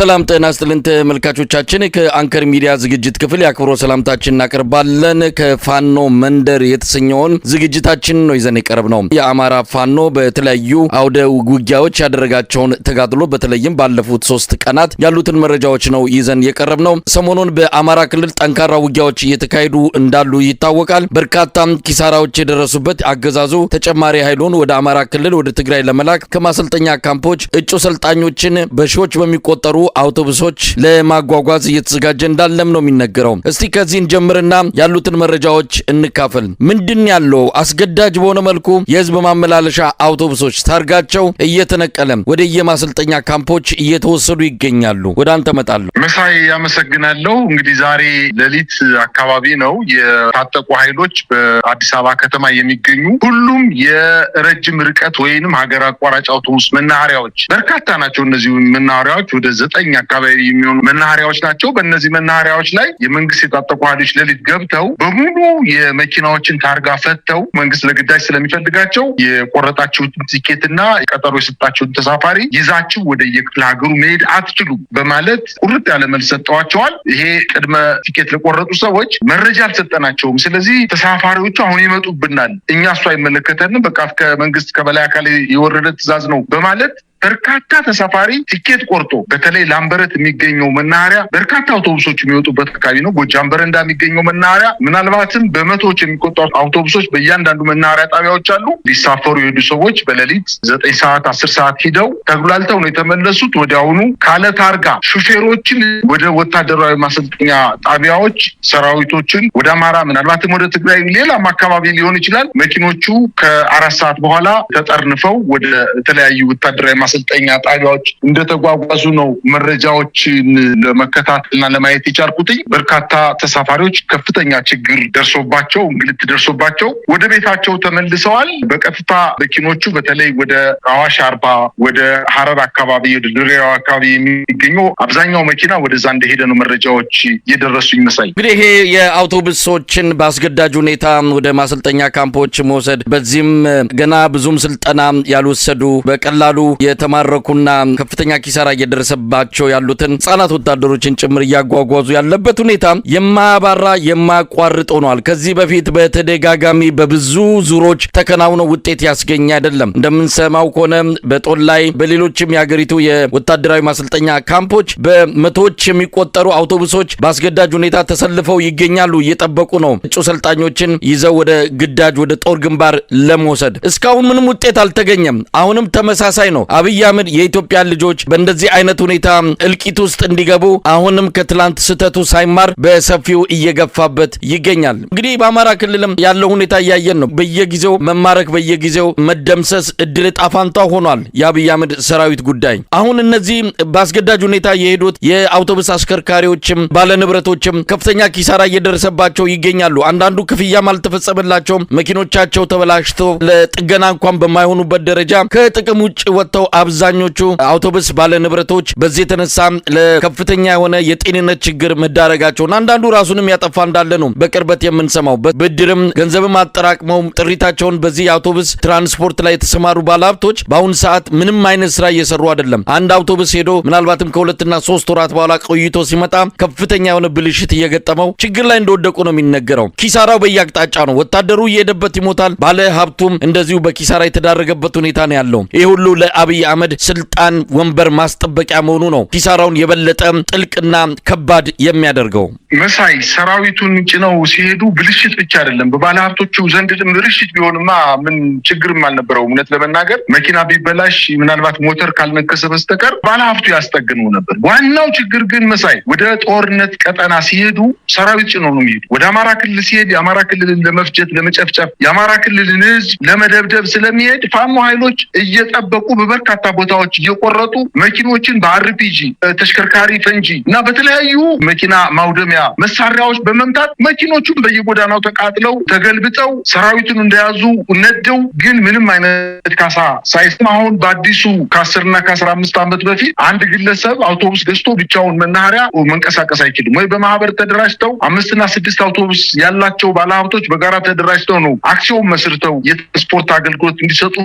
ሰላም ጤና ይስጥልን ተመልካቾቻችን ከአንከር ሚዲያ ዝግጅት ክፍል ያክብሮ ሰላምታችንን እናቀርባለን። ከፋኖ መንደር የተሰኘውን ዝግጅታችን ነው ይዘን የቀረብነው። የአማራ ፋኖ በተለያዩ አውደ ውጊያዎች ያደረጋቸውን ተጋድሎ በተለይም ባለፉት 3 ቀናት ያሉትን መረጃዎች ነው ይዘን የቀረብነው። ሰሞኑን በአማራ ክልል ጠንካራ ውጊያዎች እየተካሄዱ እንዳሉ ይታወቃል። በርካታ ኪሳራዎች የደረሱበት አገዛዙ ተጨማሪ ኃይሉን ወደ አማራ ክልል ወደ ትግራይ ለመላክ ከማሰልጠኛ ካምፖች እጩ ሰልጣኞችን በሺዎች በሚቆጠሩ አውቶቡሶች ለማጓጓዝ እየተዘጋጀ እንዳለም ነው የሚነገረው። እስቲ ከዚህን ጀምርና ያሉትን መረጃዎች እንካፈል። ምንድን ያለው አስገዳጅ በሆነ መልኩ የህዝብ ማመላለሻ አውቶቡሶች ታርጋቸው እየተነቀለ ወደ የማሰልጠኛ ካምፖች እየተወሰዱ ይገኛሉ። ወደ አንተ መጣለሁ። መሳይ ያመሰግናለሁ። እንግዲህ ዛሬ ሌሊት አካባቢ ነው የታጠቁ ኃይሎች በአዲስ አበባ ከተማ የሚገኙ ሁሉም የረጅም ርቀት ወይንም ሀገር አቋራጭ አውቶቡስ መናኸሪያዎች በርካታ ናቸው። እነዚህ መናኸሪያዎች ወደ 9 አካባቢ የሚሆኑ መናኸሪያዎች ናቸው። በእነዚህ መናኸሪያዎች ላይ የመንግስት የታጠቁ ኃይሎች ሌሊት ገብተው በሙሉ የመኪናዎችን ታርጋ ፈተው መንግስት ለግዳጅ ስለሚፈልጋቸው የቆረጣችሁትን ቲኬትና ቀጠሮ የሰጣችሁትን ተሳፋሪ ይዛችሁ ወደ የክፍለ ሀገሩ መሄድ አትችሉም በማለት ቁርጥ ያለ መልስ ሰጥተዋቸዋል። ይሄ ቅድመ ቲኬት ለቆረጡ ሰዎች መረጃ አልሰጠናቸውም። ስለዚህ ተሳፋሪዎቹ አሁን ይመጡብናል፣ እኛ እሱ አይመለከተንም፣ በቃ ከመንግስት ከበላይ አካል የወረደ ትዕዛዝ ነው በማለት በርካታ ተሳፋሪ ቲኬት ቆርጦ በተለይ ላምበረት የሚገኘው መናኸሪያ በርካታ አውቶቡሶች የሚወጡበት አካባቢ ነው። ጎጃም በረንዳ የሚገኘው መናኸሪያ ምናልባትም በመቶዎች የሚቆጠሩ አውቶቡሶች በእያንዳንዱ መናኸሪያ ጣቢያዎች አሉ። ሊሳፈሩ የሄዱ ሰዎች በሌሊት 9 ሰዓት 10 ሰዓት ሂደው ተጉላልተው ነው የተመለሱት። ወዲያውኑ ካለ ታርጋ ሹፌሮችን ወደ ወታደራዊ ማሰልጠኛ ጣቢያዎች ሰራዊቶችን ወደ አማራ ምናልባትም ወደ ትግራይ ሌላም አካባቢ ሊሆን ይችላል መኪኖቹ ከ4 ሰዓት በኋላ ተጠርንፈው ወደ ተለያዩ ወታደራዊ ማሰልጠኛ ጣቢያዎች እንደተጓጓዙ ነው መረጃዎችን ለመከታተልና ለማየት የቻልኩትኝ። በርካታ ተሳፋሪዎች ከፍተኛ ችግር ደርሶባቸው እንግልት ደርሶባቸው ወደ ቤታቸው ተመልሰዋል። በቀጥታ መኪኖቹ በተለይ ወደ አዋሽ አርባ ወደ ሐረር አካባቢ ወደ ድሬዳዋ አካባቢ የሚገኘው አብዛኛው መኪና ወደዛ እንደሄደ ነው መረጃዎች የደረሱ ይመስላል። እንግዲህ ይሄ የአውቶቡሶችን በአስገዳጅ ሁኔታ ወደ ማሰልጠኛ ካምፖች መውሰድ በዚህም ገና ብዙም ስልጠና ያልወሰዱ በቀላሉ የተማረኩና ከፍተኛ ኪሳራ እየደረሰባቸው ያሉትን ህጻናት ወታደሮችን ጭምር እያጓጓዙ ያለበት ሁኔታ የማያባራ የማያቋርጥ ሆኗል። ከዚህ በፊት በተደጋጋሚ በብዙ ዙሮች ተከናውነው ውጤት ያስገኘ አይደለም። እንደምንሰማው ከሆነ በጦር ላይ በሌሎችም የሀገሪቱ የወታደራዊ ማሰልጠኛ ካምፖች በመቶዎች የሚቆጠሩ አውቶቡሶች በአስገዳጅ ሁኔታ ተሰልፈው ይገኛሉ፣ እየጠበቁ ነው እጩ ሰልጣኞችን ይዘው ወደ ግዳጅ ወደ ጦር ግንባር ለመውሰድ። እስካሁን ምንም ውጤት አልተገኘም። አሁንም ተመሳሳይ ነው። አብይ አህመድ የኢትዮጵያ ልጆች በእንደዚህ አይነት ሁኔታ እልቂት ውስጥ እንዲገቡ አሁንም ከትላንት ስተቱ ሳይማር በሰፊው እየገፋበት ይገኛል። እንግዲህ በአማራ ክልልም ያለው ሁኔታ እያየን ነው። በየጊዜው መማረክ በየጊዜው መደምሰስ እድል ጣፋንታ ሆኗል የአብይ አህመድ ሰራዊት ጉዳይ። አሁን እነዚህ በአስገዳጅ ሁኔታ የሄዱት የአውቶቡስ አሽከርካሪዎችም ባለንብረቶችም ከፍተኛ ኪሳራ እየደረሰባቸው ይገኛሉ። አንዳንዱ ክፍያም አልተፈጸመላቸውም። መኪኖቻቸው ተበላሽተው ለጥገና እንኳን በማይሆኑበት ደረጃ ከጥቅም ውጭ ወጥተው አብዛኞቹ አውቶቡስ ባለንብረቶች በዚህ የተነሳ ለከፍተኛ የሆነ የጤንነት ችግር መዳረጋቸውና አንዳንዱ ራሱንም ያጠፋ እንዳለ ነው በቅርበት የምንሰማው። በብድርም ገንዘብም አጠራቅመው ጥሪታቸውን በዚህ አውቶቡስ ትራንስፖርት ላይ የተሰማሩ ባለሀብቶች በአሁን ሰዓት ምንም አይነት ስራ እየሰሩ አይደለም። አንድ አውቶቡስ ሄዶ ምናልባትም ከ2 እና 3 ወራት በኋላ ቆይቶ ሲመጣ ከፍተኛ የሆነ ብልሽት እየገጠመው ችግር ላይ እንደወደቁ ነው የሚነገረው። ኪሳራው በየአቅጣጫ ነው። ወታደሩ እየሄደበት ይሞታል፣ ባለሀብቱም እንደዚሁ በኪሳራ የተዳረገበት ሁኔታ ነው ያለው። ይሄ ሁሉ ለአብይ አህመድ ስልጣን ወንበር ማስጠበቂያ መሆኑ ነው ኪሳራውን የበለጠ ጥልቅና ከባድ የሚያደርገው። መሳይ ሰራዊቱን ጭነው ሲሄዱ ብልሽት ብቻ አይደለም፣ በባለሀብቶቹ ዘንድ ብልሽት ቢሆንማ ምን ችግርም አልነበረው። እውነት ለመናገር መኪና ቢበላሽ ምናልባት ሞተር ካልነከሰ በስተቀር ባለሀብቱ ያስጠግነው ነበር። ዋናው ችግር ግን መሳይ ወደ ጦርነት ቀጠና ሲሄዱ ሰራዊት ጭነው ነው የሚሄዱ። ወደ አማራ ክልል ሲሄድ የአማራ ክልልን ለመፍጀት ለመጨፍጨፍ የአማራ ክልልን ህዝብ ለመደብደብ ስለሚሄድ ፋኖ ኃይሎች እየጠበቁ በበርካታ ቦታዎች እየቆረጡ መኪኖችን በአርፒጂ ተሽከርካሪ ፈንጂ እና በተለያዩ መኪና ማውደሚያ መሳሪያዎች በመምታት መኪኖቹን በየጎዳናው ተቃጥለው ተገልብጠው ሰራዊቱን እንደያዙ ነደው ግን ምንም አይነት ካሳ ሳይስም አሁን በአዲሱ ከ10 እና ከ15 ዓመት በፊት አንድ ግለሰብ አውቶቡስ ገዝቶ ብቻውን መናኸሪያ መንቀሳቀስ አይችልም ወይ? በማህበር ተደራጅተው 5 እና 6 አውቶቡስ ያላቸው ባለሀብቶች በጋራ ተደራጅተው ነው አክሲዮን መስርተው የትራንስፖርት አገልግሎት እንዲሰጡ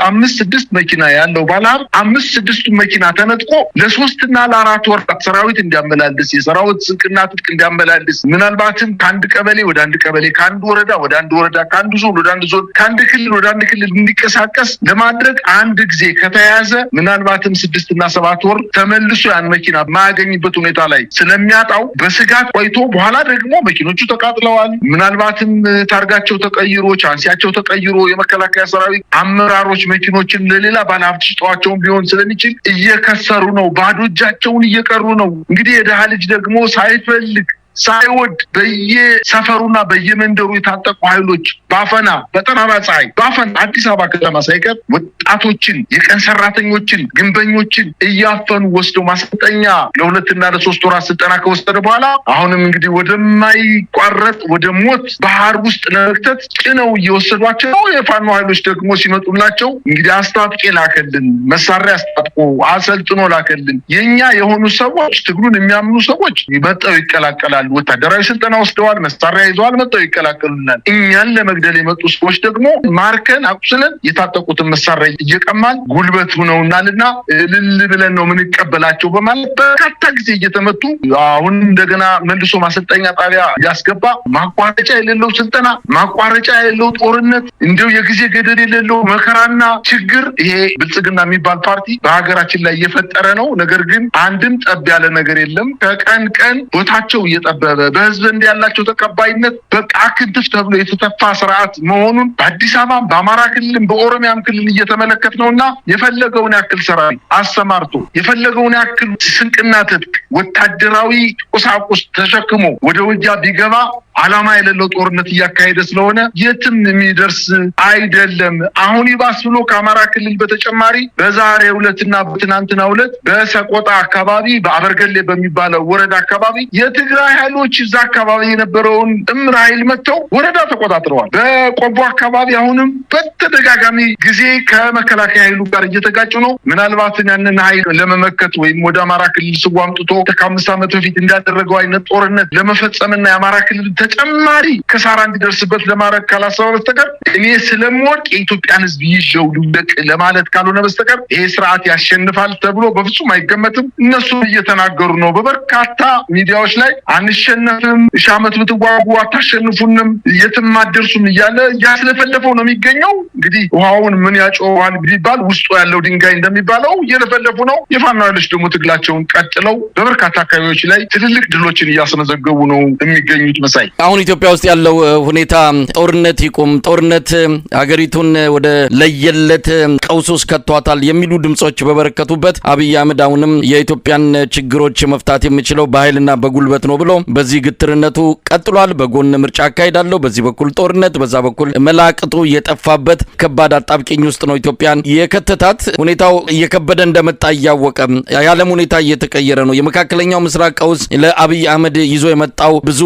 5-6 መኪና ያለው ባለሀብት 5-6 መኪና ተነጥቆ ለ3 እና ለ4 ወራት ሰራዊት እንዲያመላልስ የሰራዊት ስንቅና ትጥቅ እንዲያመላልስ ምናልባትም ከአንድ ቀበሌ ወደ አንድ ቀበሌ ከአንድ ወረዳ ወደ አንድ ወረዳ ከአንድ ዞን ወደ አንድ ዞን ከአንድ ክልል ወደ አንድ ክልል እንዲቀሳቀስ ለማድረግ አንድ ጊዜ ከተያዘ ምናልባትም 6 እና 7 ወር ተመልሶ ያን መኪና ማያገኝበት ሁኔታ ላይ ስለሚያጣው በስጋት ቆይቶ በኋላ ደግሞ መኪኖቹ ተቃጥለዋል። ምናልባትም ታርጋቸው ተቀይሮ ቻንሲያቸው ተቀይሮ የመከላከያ ሰራዊት አመራሮች መኪኖችን ለሌላ ባለሀብት ሽጠዋቸውን ቢሆን ስለሚችል እየከሰሩ ነው፣ ባዶ እጃቸውን እየቀሩ ነው። እንግዲህ የደሃ ልጅ ደግሞ ሳይፈልግ ሳይወድ በየሰፈሩና በየመንደሩ የታጠቁ ኃይሎች ባፈና በጠራራ ፀሐይ ባፈና አዲስ አበባ ከተማ ሳይቀር ወጣቶችን፣ የቀን ሰራተኞችን፣ ግንበኞችን እያፈኑ ወስደው ማሰልጠኛ ለ2 እና ለ3 ወራት ስልጠና ከወሰደ በኋላ አሁንም እንግዲህ ወደማይቋረጥ ወደ ሞት ባህር ውስጥ ለመክተት ጭነው እየወሰዷቸው ነው። የፋኖ ኃይሎች ደግሞ ሲመጡላቸው እንግዲህ አስታጥቄ ላከልን፣ መሳሪያ አስታጥቆ አሰልጥኖ ላከልን። የኛ የሆኑ ሰዎች ትግሉን የሚያምኑ ሰዎች መጠው ይቀላቀላል። ወታደራዊ ስልጠና ወስደዋል፣ መሳሪያ ይዘዋል፣ መጥተው ይቀላቀሉናል። እኛን ለመግደል የመጡ ሰዎች ደግሞ ማርከን አቁስለን የታጠቁትን መሳሪያ እየቀማል ጉልበት ሆነውናልና እልል ብለን ነው የምንቀበላቸው በማለት በርካታ ጊዜ እየተመቱ አሁን እንደገና መልሶ ማሰልጠኛ ጣቢያ ያስገባ ማቋረጫ የሌለው ስልጠና፣ ማቋረጫ የሌለው ጦርነት፣ እንደው የጊዜ ገደል የሌለው መከራና ችግር ይሄ ብልጽግና የሚባል ፓርቲ በሀገራችን ላይ እየፈጠረ ነው። ነገር ግን አንድም ጠብ ያለ ነገር የለም። ከቀን ቀን ቦታቸው በህዝብ ዘንድ ያላቸው ተቀባይነት በቃ ክንትፍ ተብሎ የተተፋ ስርዓት መሆኑን በአዲስ አበባ በአማራ ክልልም በኦሮሚያም ክልል እየተመለከት ነውና የፈለገውን ያክል ሰራዊት አሰማርቶ የፈለገውን ያክል ስንቅና ትጥቅ ወታደራዊ ቁሳቁስ ተሸክሞ ወደ ውጊያ ቢገባ ዓላማ የሌለው ጦርነት እያካሄደ ስለሆነ የትም የሚደርስ አይደለም። አሁን ይባስ ብሎ ከአማራ ክልል በተጨማሪ በዛሬው ዕለትና በትናንትናው ዕለት በሰቆጣ አካባቢ በአበርገሌ በሚባለው ወረዳ አካባቢ የትግራይ ኃይሎች እዛ አካባቢ የነበረውን ጥምር ኃይል መጥተው ወረዳ ተቆጣጥረዋል። በቆቦ አካባቢ አሁንም በተደጋጋሚ ጊዜ ከመከላከያ ኃይሉ ጋር እየተጋጩ ነው። ምናልባትም ያንን ኃይል ለመመከት ወይም ወደ አማራ ክልል ስቦ አምጥቶ ከ5 ዓመት በፊት እንዳደረገው አይነት ጦርነት ለመፈጸምና የአማራ ክልል ተጨማሪ ከሳራ እንዲደርስበት ለማድረግ ካላሰበ በስተቀር እኔ ስለምወድቅ የኢትዮጵያን ሕዝብ ይዤው ልውደቅ ለማለት ካልሆነ በስተቀር ይሄ ስርዓት ያሸንፋል ተብሎ በፍጹም አይገመትም። እነሱ እየተናገሩ ነው በበርካታ ሚዲያዎች ላይ አንሸነፍም፣ ሺህ ዓመት ብትዋጉ አታሸንፉንም፣ የትም አትደርሱም እያለ እያስለፈለፈው ነው የሚገኘው። እንግዲህ ውሃውን ምን ያጮዋል ቢባል ውስጡ ያለው ድንጋይ እንደሚባለው እየለፈለፉ ነው። የፋኖ ኃይሎች ደግሞ ትግላቸውን ቀጥለው በበርካታ አካባቢዎች ላይ ትልልቅ ድሎችን እያስመዘገቡ ነው የሚገኙት። መሳይ አሁን ኢትዮጵያ ውስጥ ያለው ሁኔታ ጦርነት ይቁም፣ ጦርነት ሀገሪቱን ወደ ለየለት ቀውስ ውስጥ ከቷታል የሚሉ ድምጾች በበረከቱበት አብይ አህመድ አሁንም የኢትዮጵያን ችግሮች መፍታት የሚችለው በኃይልና በጉልበት ነው ብሎ በዚህ ግትርነቱ ቀጥሏል። በጎን ምርጫ አካሄዳለሁ፣ በዚህ በኩል ጦርነት፣ በዛ በኩል መላቅጡ የጠፋበት ከባድ አጣብቂኝ ውስጥ ነው ኢትዮጵያን የከተታት። ሁኔታው እየከበደ እንደመጣ እያወቀ የዓለም ሁኔታ እየተቀየረ ነው። የመካከለኛው ምስራቅ ቀውስ ለአብይ አህመድ ይዞ የመጣው ብዙ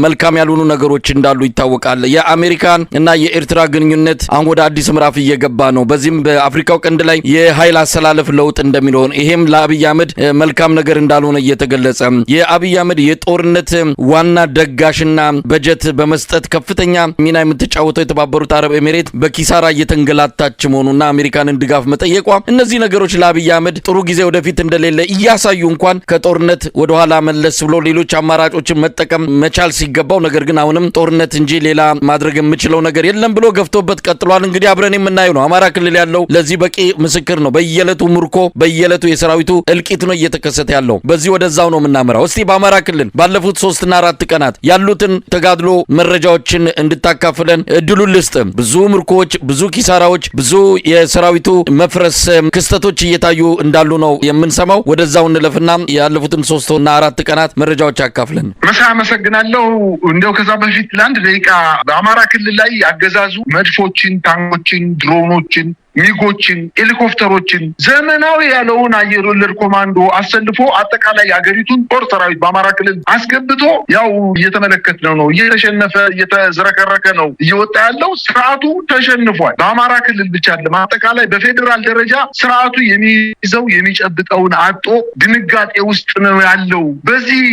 መልካም ያልሆኑ ነገሮች እንዳሉ ይታወቃል። የአሜሪካን እና የኤርትራ ግንኙነት አሁን ወደ አዲስ ምዕራፍ እየገባ ነው። በዚህም በአፍሪካው ቀንድ ላይ የኃይል አሰላለፍ ለውጥ እንደሚሆን ይሄም ለአብይ አህመድ መልካም ነገር እንዳልሆነ እየተገለጸ የአብይ አህመድ የጦርነት ዋና ደጋሽና በጀት በመስጠት ከፍተኛ ሚና የምትጫወተው የተባበሩት አረብ ኤሚሬት በኪሳራ እየተንገላታች መሆኑና አሜሪካንን ድጋፍ መጠየቋ እነዚህ ነገሮች ለአብይ አህመድ ጥሩ ጊዜ ወደፊት እንደሌለ እያሳዩ እንኳን ከጦርነት ወደኋላ መለስ ብሎ ሌሎች አማራጮችን መጠቀም መቻል ሲገባው ነገር ግን አሁንም ጦርነት እንጂ ሌላ ማድረግ የምችለው ነገር የለም ብሎ ገፍቶበት ቀጥሏል። እንግዲህ አብረን የምናየው ነው። አማራ ክልል ያለው ለዚህ በቂ ምስክር ነው። በየዕለቱ ምርኮ፣ በየዕለቱ የሰራዊቱ እልቂት ነው እየተከሰተ ያለው። በዚህ ወደዛው ነው የምናመራው። እስቲ በአማራ ክልል ባለፉት 3 እና 4 ቀናት ያሉትን ተጋድሎ መረጃዎችን እንድታካፍለን እድሉን ልስጥ። ብዙ ምርኮዎች፣ ብዙ ኪሳራዎች፣ ብዙ የሰራዊቱ መፍረስ ክስተቶች እየታዩ እንዳሉ ነው የምንሰማው። ወደዛው እንለፍና ያለፉትን 3 እና 4 ቀናት መረጃዎች አካፍለን። አመሰግናለሁ። እንደው ከዛ በፊት ለአንድ ደቂቃ በአማራ ክልል ላይ አገዛዙ መድፎችን፣ ታንኮችን፣ ድሮኖችን፣ ሚጎችን፣ ሄሊኮፕተሮችን ዘመናዊ ያለውን አየር ወለድ ኮማንዶ አሰልፎ አጠቃላይ ሀገሪቱን ጦር ሰራዊት በአማራ ክልል አስገብቶ ያው እየተመለከትነው ነው። እየተሸነፈ እየተዝረከረከ ነው እየወጣ ያለው። ስርዓቱ ተሸንፏል። በአማራ ክልል ብቻ አይደለም፣ አጠቃላይ በፌዴራል ደረጃ ስርዓቱ የሚይዘው የሚጨብጠውን አጦ ድንጋጤ ውስጥ ነው ያለው። በዚህ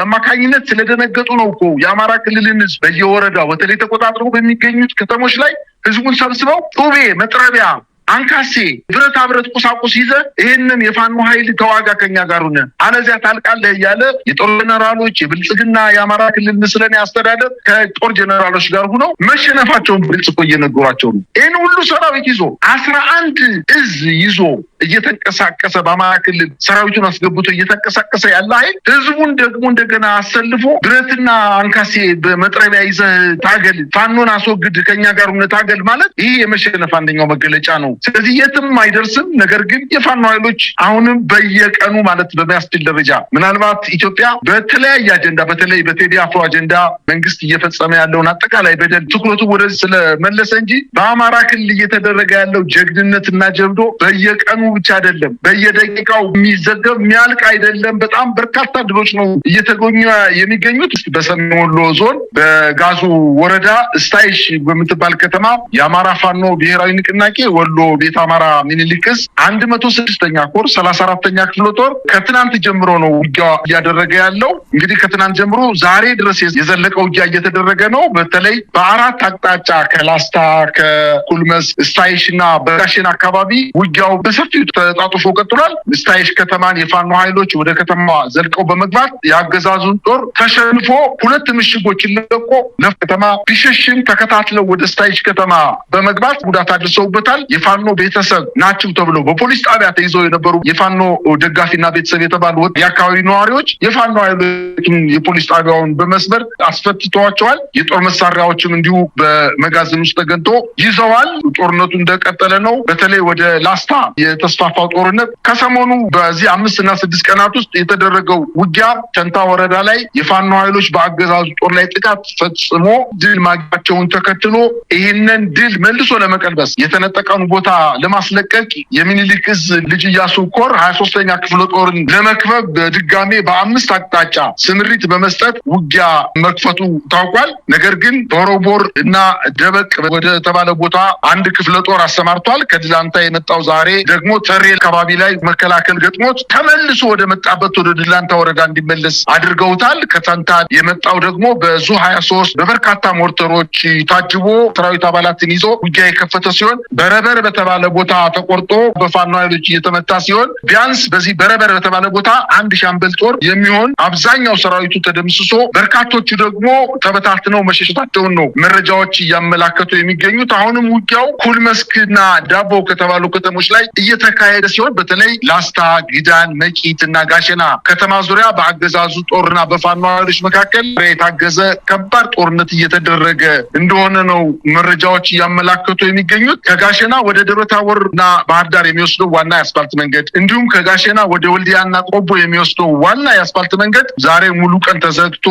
አማካኝነት ስለደነገጡ ነው እኮ የአማራ ክልልን ህዝብ በየወረዳው በተለይ ተቆጣጥሮ በሚገኙት ከተሞች ላይ ህዝቡን ሰብስበው ጡቤ፣ መጥረቢያ፣ አንካሴ ብረታ ብረት ቁሳቁስ ይዘ ይሄንን የፋኖ ኃይል ተዋጋ ከኛ ጋር ሆነ አለዚያ ታልቃለህ እያለ የጦር ጀነራሎች የብልጽግና የአማራ ክልል ምስለኔ አስተዳደር ከጦር ጀነራሎች ጋር ሆነው መሸነፋቸውን ብልጽጎ እየነገሯቸው ነው። ይህን ሁሉ ሰራዊት ይዞ 11 እዝ ይዞ እየተንቀሳቀሰ በአማራ ክልል ሰራዊቱን አስገብቶ እየተንቀሳቀሰ ያለ ኃይል ህዝቡን ደግሞ እንደገና አሰልፎ ብረትና አንካሴ በመጥረቢያ ይዘህ ታገል፣ ፋኖን አስወግድ፣ ከኛ ጋር ሆነ ታገል ማለት ይህ የመሸነፍ አንደኛው መገለጫ ነው። ስለዚህ የትም አይደርስም። ነገር ግን የፋኖ ኃይሎች አሁንም በየቀኑ ማለት በሚያስችል ደረጃ ምናልባት ኢትዮጵያ በተለያየ አጀንዳ በተለይ በቴዲ አፍሮ አጀንዳ መንግስት እየፈጸመ ያለውን አጠቃላይ በደል ትኩረቱ ወደዚህ ስለመለሰ እንጂ በአማራ ክልል እየተደረገ ያለው ጀግንነትና ጀብዶ በየቀኑ ብቻ አይደለም፣ በየደቂቃው የሚዘገብ የሚያልቅ አይደለም። በጣም በርካታ ድሎች ነው እየተገኙ የሚገኙት። በሰሜን ወሎ ዞን በጋዙ ወረዳ ስታይሽ በምትባል ከተማ የአማራ ፋኖ ብሔራዊ ንቅናቄ ወሎ ቤት አማራ ሚኒሊክ ዕዝ 106ኛ ኮር 34ኛ ክፍለ ጦር ከትናንት ጀምሮ ነው ውጊያ እያደረገ ያለው። እንግዲህ ከትናንት ጀምሮ ዛሬ ድረስ የዘለቀ ውጊያ እየተደረገ ነው። በተለይ በአራት አቅጣጫ ከላስታ፣ ከኩልመስ፣ ስታይሽ እና በጋሸን አካባቢ ውጊያው በሰፊው ተጣጥፎ ቀጥሏል። ስታይሽ ከተማን የፋኖ ኃይሎች ወደ ከተማ ዘልቀው በመግባት የአገዛዙን ጦር ተሸንፎ 2 ምሽጎችን ለቆ ለከተማ ቢሸሽም ተከታትለው ወደ ስታይሽ ከተማ በመግባት ጉዳት አድርሰውበታል። የፋኖ ቤተሰብ ናቸው ተብሎ በፖሊስ ጣቢያ ተይዘው የነበሩ የፋኖ ደጋፊና ቤተሰብ የተባሉ የአካባቢ ነዋሪዎች የፋኖ ኃይሎችን የፖሊስ ጣቢያውን በመስበር አስፈትተዋቸዋል። የጦር መሳሪያዎችም እንዲሁ በመጋዘን ውስጥ ተገንቶ ይዘዋል። ጦርነቱ እንደቀጠለ ነው። በተለይ ወደ ላስታ የተስፋፋው ጦርነት ከሰሞኑ በዚህ 5 እና 6 ቀናት ውስጥ የተደረገው ውጊያ ተንታ ወረዳ ላይ የፋኖ ኃይሎች በአገዛዙ ጦር ላይ ጥቃት ፈጽሞ ድል ማግኘታቸውን ተከትሎ ይህንን ድል መልሶ ለመቀልበስ የተነጠቀውን ቦታ ለማስለቀቅ የሚኒሊክ ዕዝ ልጅ ኢያሱ ኮር 23ኛ ክፍለ ጦርን ለመክበብ በድጋሜ በ5 አቅጣጫ ስምሪት በመስጠት ውጊያ መክፈቱ ታውቋል። ነገር ግን ቦሮቦር እና ደበቅ ወደ ተባለ ቦታ 1 ክፍለ ጦር አሰማርቷል። ከድላንታ የመጣው ዛሬ ደግሞ ተሬ አካባቢ ላይ መከላከል ገጥሞት ተመልሶ ወደ መጣበት ወደ ድላንታ ወረዳ እንዲመለስ አድርገውታል። ከተንታ የመጣው ደግሞ በዙ 23 በበርካታ ሞርተሮች ታጅቦ ሰራዊት አባላትን ይዞ ውጊያ የከፈተ ሲሆን በረበር በተባለ ቦታ ተቆርጦ በፋኖ ኃይሎች እየተመታ ሲሆን ቢያንስ በዚህ በረበር በተባለ ቦታ 1 ሻምበል ጦር የሚሆን አብዛኛው ሰራዊቱ ተደምስሶ በርካቶቹ ደግሞ ተበታትነው መሸሸታቸውን ነው መረጃዎች እያመላከቱ የሚገኙት። አሁንም ውጊያው ኩልመስክና ዳቦ ከተባሉ ከተሞች ላይ እየተካሄደ ሲሆን በተለይ ላስታ፣ ግዳን፣ መቂት እና ጋሸና ከተማ ዙሪያ በአገዛዙ ጦርና በፋኖ ኃይሎች መካከል የታገዘ ከባድ ጦርነት እየተደረገ እንደሆነ ነው መረጃዎች እያመላከቱ የሚገኙት። ከጋሸና ወደ ደብረ ታቦርና ባህር ዳር የሚወስደው ዋና የአስፋልት መንገድ እንዲሁም ከጋሸና ወደ ወልዲያና ቆቦ የሚወስደው ዋና የአስፋልት መንገድ ዛሬ ሙሉ ቀን ተዘግቶ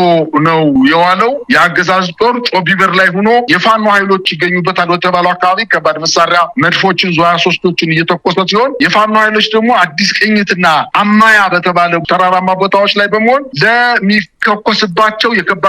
ነው የዋለው። የአገዛዙ ጦር ጮቢበር ላይ ሆኖ የፋኖ ኃይሎች ይገኙበታል በተባለው አካባቢ ከባድ መሳሪያ መድፎችን ዙ 23ቶችን እየተኮሰ ሲሆን የፋኖ ኃይሎች ደግሞ አዲስ ቅኝትና አማያ በተባለ ተራራማ ቦታዎች ላይ በመሆን ለሚከኮስባቸው የከባድ